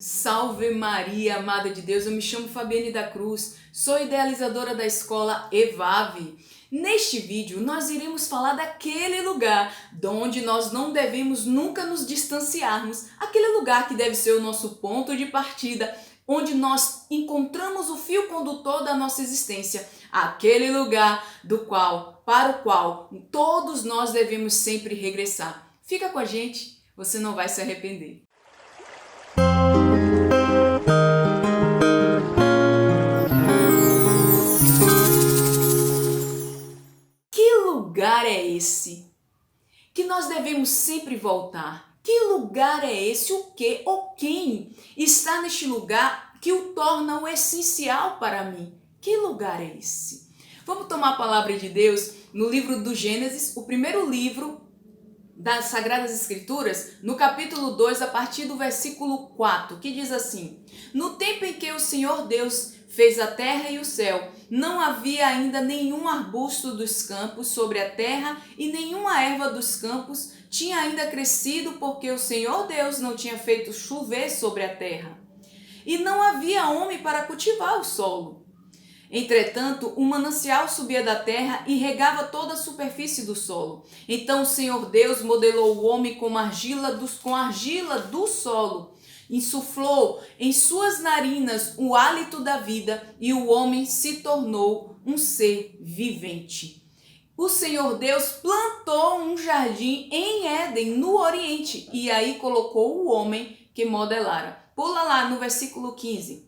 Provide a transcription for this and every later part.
Salve Maria, amada de Deus, eu me chamo Fabiane da Cruz, sou idealizadora da escola EVAV. Neste vídeo nós iremos falar daquele lugar onde nós não devemos nunca nos distanciarmos, aquele lugar que deve ser o nosso ponto de partida, onde nós encontramos o fio condutor da nossa existência, aquele lugar para o qual todos nós devemos sempre regressar. Fica com a gente, você não vai se arrepender. Que lugar é esse que nós devemos sempre voltar? Que lugar é esse? O que ou quem está neste lugar que o torna o essencial para mim? Que lugar é esse? Vamos tomar a palavra de Deus no livro do Gênesis, o primeiro livro das Sagradas Escrituras, no capítulo 2, a partir do versículo 4, que diz assim: No tempo em que o Senhor Deus fez a terra e o céu, não havia ainda nenhum arbusto dos campos sobre a terra e nenhuma erva dos campos tinha ainda crescido, porque o Senhor Deus não tinha feito chover sobre a terra. E não havia homem para cultivar o solo. Entretanto, um manancial subia da terra e regava toda a superfície do solo. Então o Senhor Deus modelou o homem com argila do solo, insuflou em suas narinas o hálito da vida e o homem se tornou um ser vivente. O Senhor Deus plantou um jardim em Éden, no Oriente, e aí colocou o homem que modelara. Pula lá no versículo 15.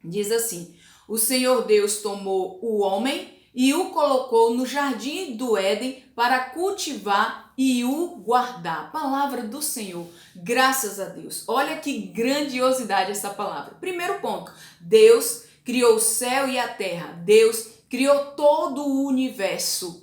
Diz assim: O Senhor Deus tomou o homem e o colocou no jardim do Éden para cultivar e o guardar. Palavra do Senhor, graças a Deus. Olha que grandiosidade essa palavra. Primeiro ponto, Deus criou o céu e a terra. Deus criou todo o universo.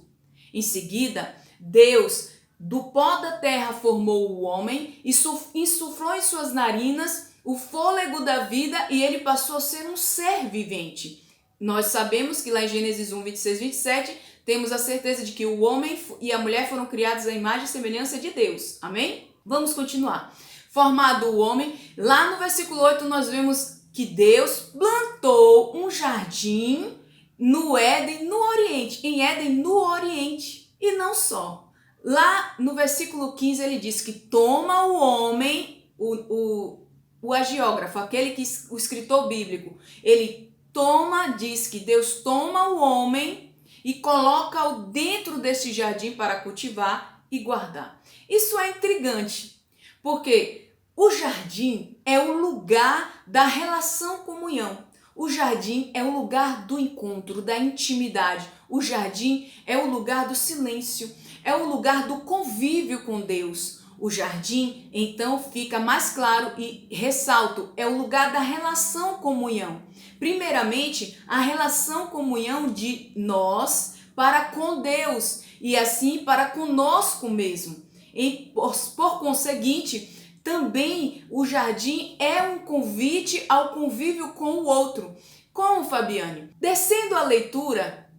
Em seguida, Deus do pó da terra formou o homem e insuflou em suas narinas o fôlego da vida e ele passou a ser um ser vivente. Nós sabemos que lá em Gênesis 1, 26, 27, temos a certeza de que o homem e a mulher foram criados à imagem e semelhança de Deus. Amém? Vamos continuar. Formado o homem, lá no versículo 8 nós vemos que Deus plantou um jardim no Éden, no Oriente. Em Éden, no Oriente. E não só. Lá no versículo 15 ele diz que toma o homem, o agiógrafo, o escritor bíblico, ele diz que Deus toma o homem e coloca-o dentro desse jardim para cultivar e guardar. Isso é intrigante, porque o jardim é o lugar da relação comunhão. O jardim é o lugar do encontro, da intimidade. O jardim é o lugar do silêncio, é o lugar do convívio com Deus. O jardim, então, fica mais claro e ressalto, é o lugar da relação comunhão. Primeiramente, a relação comunhão de nós para com Deus e assim para conosco mesmo. E, por conseguinte, também o jardim é um convite ao convívio com o outro. Como, Fabiane? Descendo a leitura,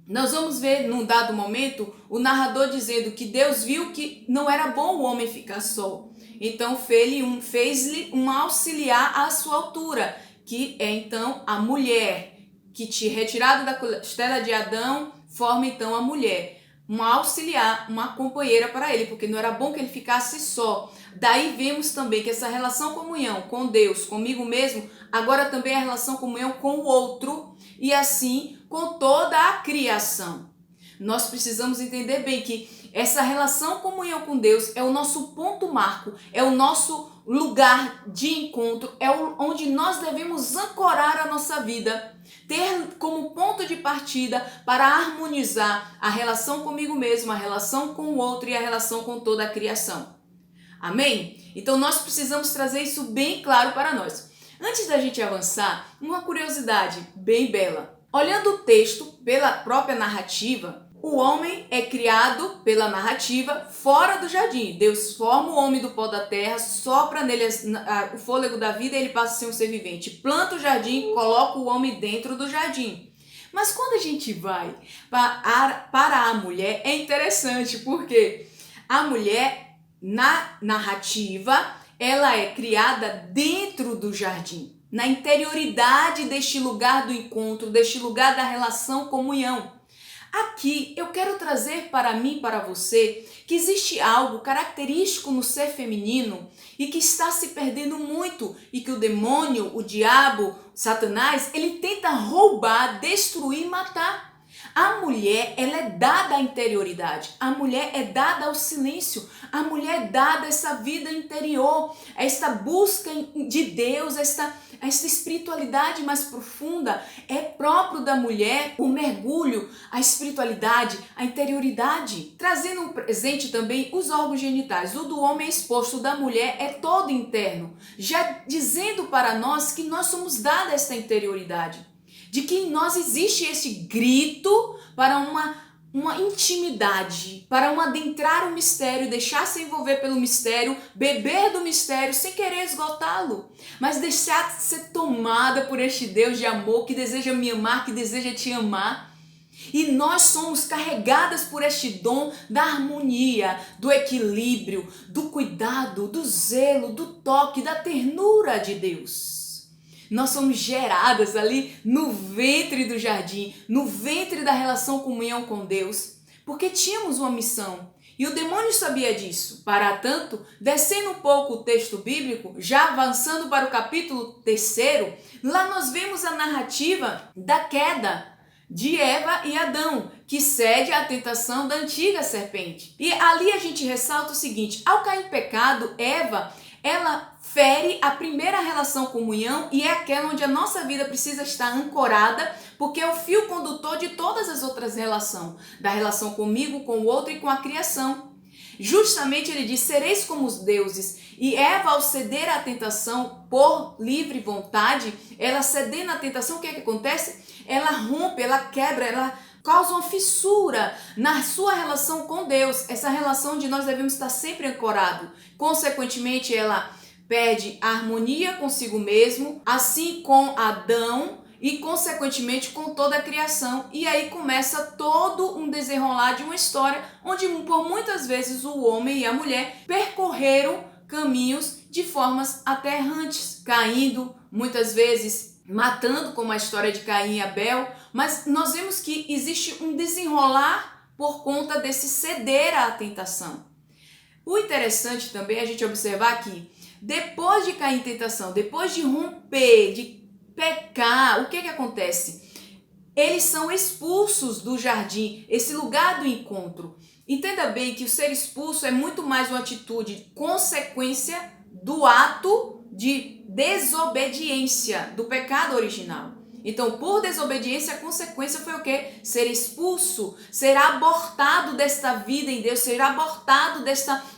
nós vamos ver num dado momento o narrador dizendo que Deus viu que não era bom o homem ficar só. Então fez-lhe um auxiliar à sua altura, que é então a mulher, que retirada da costela de Adão, forma então a mulher. Um auxiliar, uma companheira para ele, porque não era bom que ele ficasse só. Daí vemos também que essa relação comunhão com Deus, comigo mesmo, agora também é a relação comunhão com o outro e assim com toda a criação. Nós precisamos entender bem que essa relação comunhão com Deus é o nosso ponto marco, é o nosso lugar de encontro, é onde nós devemos ancorar a nossa vida, ter como ponto de partida para harmonizar a relação comigo mesmo, a relação com o outro e a relação com toda a criação. Amém? Então nós precisamos trazer isso bem claro para nós. Antes da gente avançar, uma curiosidade bem bela. Olhando o texto pela própria narrativa, o homem é criado pela narrativa fora do jardim. Deus forma o homem do pó da terra, sopra nele o fôlego da vida e ele passa a ser um ser vivente. Planta o jardim, coloca o homem dentro do jardim. Mas quando a gente vai para a mulher, é interessante porque a mulher, na narrativa, ela é criada dentro do jardim, na interioridade deste lugar do encontro, deste lugar da relação, comunhão. Aqui eu quero trazer para mim, para você, que existe algo característico no ser feminino e que está se perdendo muito e que o demônio, o diabo, Satanás, ele tenta roubar, destruir, matar. A mulher, ela é dada à interioridade, a mulher é dada ao silêncio, a mulher é dada a essa vida interior, a esta busca de Deus, esta espiritualidade mais profunda. É próprio da mulher o mergulho, a espiritualidade, a interioridade. Trazendo um presente também os órgãos genitais, o do homem é exposto, o da mulher é todo interno, já dizendo para nós que nós somos dadas esta interioridade, de que em nós existe esse grito para uma intimidade, para um adentrar o mistério, deixar se envolver pelo mistério, beber do mistério sem querer esgotá-lo, mas deixar ser tomada por este Deus de amor que deseja me amar, que deseja te amar. E nós somos carregadas por este dom da harmonia, do equilíbrio, do cuidado, do zelo, do toque, da ternura de Deus. Nós somos geradas ali no ventre do jardim, no ventre da relação comunhão com Deus, porque tínhamos uma missão. E o demônio sabia disso. Para tanto, descendo um pouco o texto bíblico, já avançando para o capítulo 3, lá nós vemos a narrativa da queda de Eva e Adão, que cede à tentação da antiga serpente. E ali a gente ressalta o seguinte: ao cair em pecado, Eva, ela fere a primeira relação comunhão e é aquela onde a nossa vida precisa estar ancorada, porque é o fio condutor de todas as outras relações, da relação comigo, com o outro e com a criação. Justamente ele diz: sereis como os deuses. E Eva, ao ceder à tentação por livre vontade, ela cedendo à tentação, o que é que acontece? Ela rompe, ela quebra, ela causa uma fissura na sua relação com Deus. Essa relação onde nós devemos estar sempre ancorados. Consequentemente, ela perde a harmonia consigo mesmo, assim com Adão e consequentemente com toda a criação. E aí começa todo um desenrolar de uma história onde por muitas vezes o homem e a mulher percorreram caminhos de formas até errantes, caindo, muitas vezes matando, como a história de Caim e Abel. Mas nós vemos que existe um desenrolar por conta desse ceder à tentação. O interessante também é a gente observar que depois de cair em tentação, depois de romper, de pecar, o que acontece? Eles são expulsos do jardim, esse lugar do encontro. Entenda bem que o ser expulso é muito mais uma atitude, consequência do ato de desobediência, do pecado original. Então, por desobediência, a consequência foi o quê? Ser expulso, ser abortado desta vida em Deus, ser abortado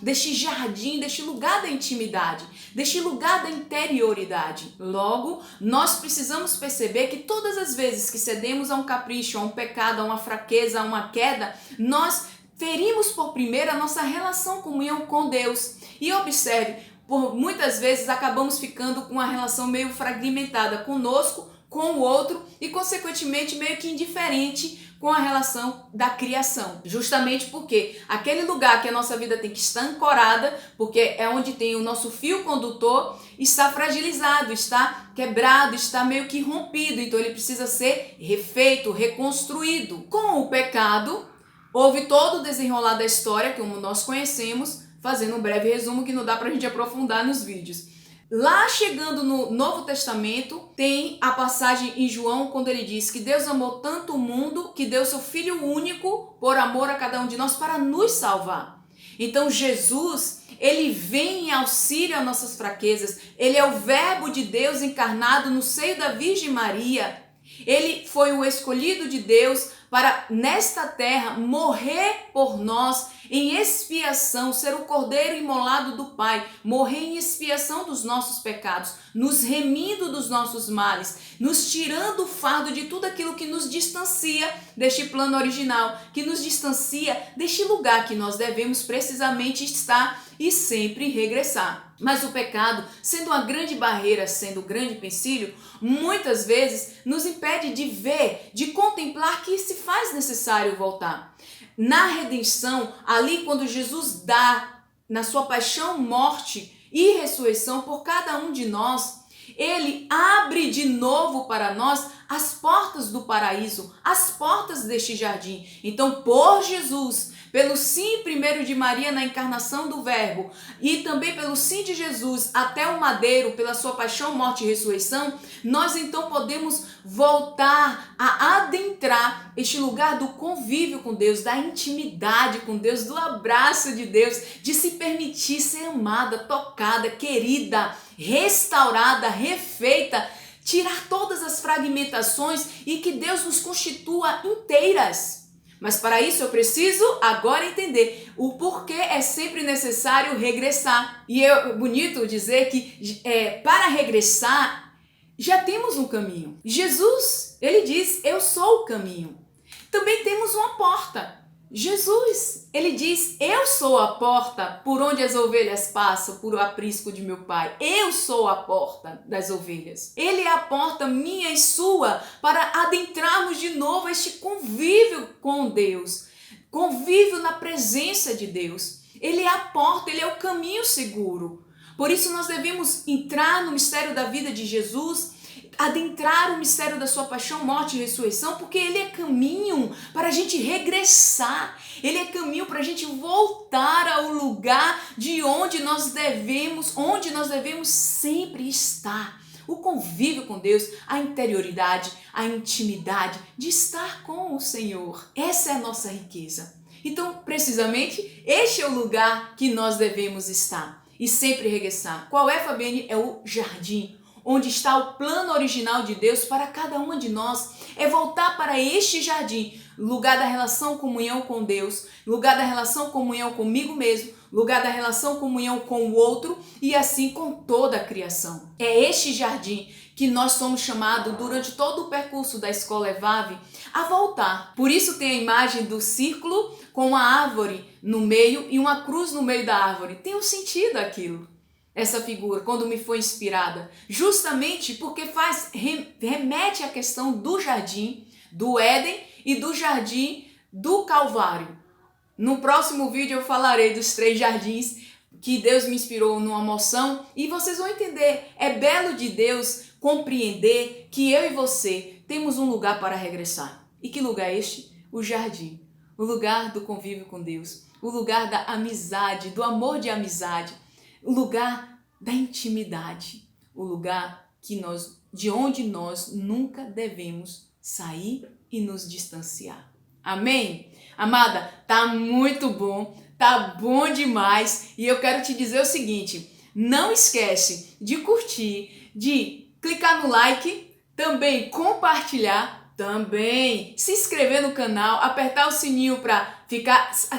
deste jardim, deste lugar da intimidade, deste lugar da interioridade. Logo, nós precisamos perceber que todas as vezes que cedemos a um capricho, a um pecado, a uma fraqueza, a uma queda, nós ferimos por primeiro a nossa relação, comunhão com Deus. E observe, por muitas vezes acabamos ficando com uma relação meio fragmentada conosco, com o outro e consequentemente meio que indiferente com a relação da criação. Justamente porque aquele lugar que a nossa vida tem que estar ancorada, porque é onde tem o nosso fio condutor, está fragilizado, está quebrado, está meio que rompido. Então ele precisa ser refeito, reconstruído. Com o pecado, houve todo o desenrolar da história, como nós conhecemos, fazendo um breve resumo que não dá pra gente aprofundar nos vídeos. Lá chegando no Novo Testamento, tem a passagem em João, quando ele diz que Deus amou tanto o mundo que deu seu Filho único por amor a cada um de nós para nos salvar. Então Jesus, ele vem em auxílio às nossas fraquezas, ele é o Verbo de Deus encarnado no seio da Virgem Maria. Ele foi o escolhido de Deus para, nesta terra, morrer por nós em expiação, ser o cordeiro imolado do Pai, morrer em expiação dos nossos pecados, nos remindo dos nossos males, nos tirando o fardo de tudo aquilo que nos distancia deste plano original, que nos distancia deste lugar que nós devemos precisamente estar e sempre regressar. Mas o pecado, sendo uma grande barreira, sendo um grande empecilho, muitas vezes nos impede de ver, de contemplar que se faz necessário voltar. Na redenção, ali quando Jesus dá, na sua paixão, morte e ressurreição por cada um de nós. Ele abre de novo para nós as portas do paraíso, as portas deste jardim. Então, por Jesus, pelo sim primeiro de Maria na encarnação do Verbo e também pelo sim de Jesus até o madeiro, pela sua paixão, morte e ressurreição, nós então podemos voltar a adentrar este lugar do convívio com Deus, da intimidade com Deus, do abraço de Deus, de se permitir ser amada, tocada, querida, restaurada, refeita, tirar todas as fragmentações e que Deus nos constitua inteiras. Mas para isso eu preciso agora entender o porquê é sempre necessário regressar. E é bonito dizer que para regressar já temos um caminho. Jesus, ele diz, eu sou o caminho. Também temos uma porta. Jesus, ele diz, eu sou a porta por onde as ovelhas passam, por o aprisco de meu Pai. Eu sou a porta das ovelhas. Ele é a porta minha e sua para adentrarmos de novo este convívio com Deus, convívio na presença de Deus. Ele é a porta, ele é o caminho seguro. Por isso nós devemos entrar no mistério da vida de Jesus, adentrar o mistério da sua paixão, morte e ressurreição, porque ele é caminho para a gente regressar, ele é caminho para a gente voltar ao lugar de onde nós devemos sempre estar. O convívio com Deus, a interioridade, a intimidade de estar com o Senhor. Essa é a nossa riqueza. Então, precisamente, este é o lugar que nós devemos estar e sempre regressar. Qual é, Fabiane? É o jardim, onde está o plano original de Deus para cada uma de nós, é voltar para este jardim, lugar da relação, comunhão com Deus, lugar da relação, comunhão comigo mesmo, lugar da relação, comunhão com o outro e assim com toda a criação. É este jardim que nós somos chamados durante todo o percurso da Escola EVAV a voltar. Por isso tem a imagem do círculo com uma árvore no meio e uma cruz no meio da árvore. Tem um sentido aquilo. Essa figura, quando me foi inspirada, justamente porque remete à questão do jardim, do Éden e do jardim do Calvário. No próximo vídeo eu falarei dos 3 jardins que Deus me inspirou numa moção e vocês vão entender. É belo de Deus compreender que eu e você temos um lugar para regressar. E que lugar é este? O jardim, o lugar do convívio com Deus, o lugar da amizade, do amor de amizade, o lugar da intimidade, o lugar de onde nós nunca devemos sair e nos distanciar. Amém? Amada, tá muito bom, tá bom demais e eu quero te dizer o seguinte, não esquece de curtir, de clicar no like, também compartilhar, também se inscrever no canal, apertar o sininho para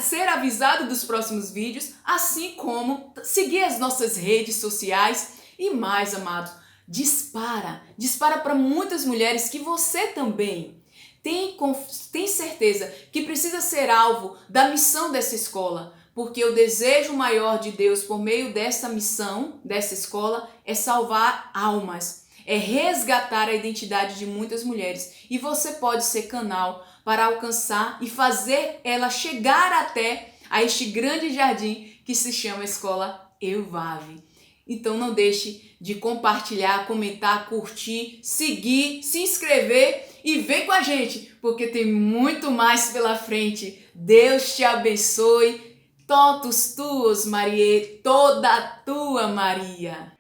ser avisado dos próximos vídeos, assim como seguir as nossas redes sociais e mais, amado, dispara para muitas mulheres que você também tem certeza que precisa ser alvo da missão dessa escola, porque o desejo maior de Deus por meio dessa missão, dessa escola, é salvar almas, é resgatar a identidade de muitas mulheres. E você pode ser canal para alcançar e fazer ela chegar até a este grande jardim que se chama Escola EVAV. Então não deixe de compartilhar, comentar, curtir, seguir, se inscrever e vem com a gente, porque tem muito mais pela frente. Deus te abençoe. Totus tuos, Maria, toda tua Maria.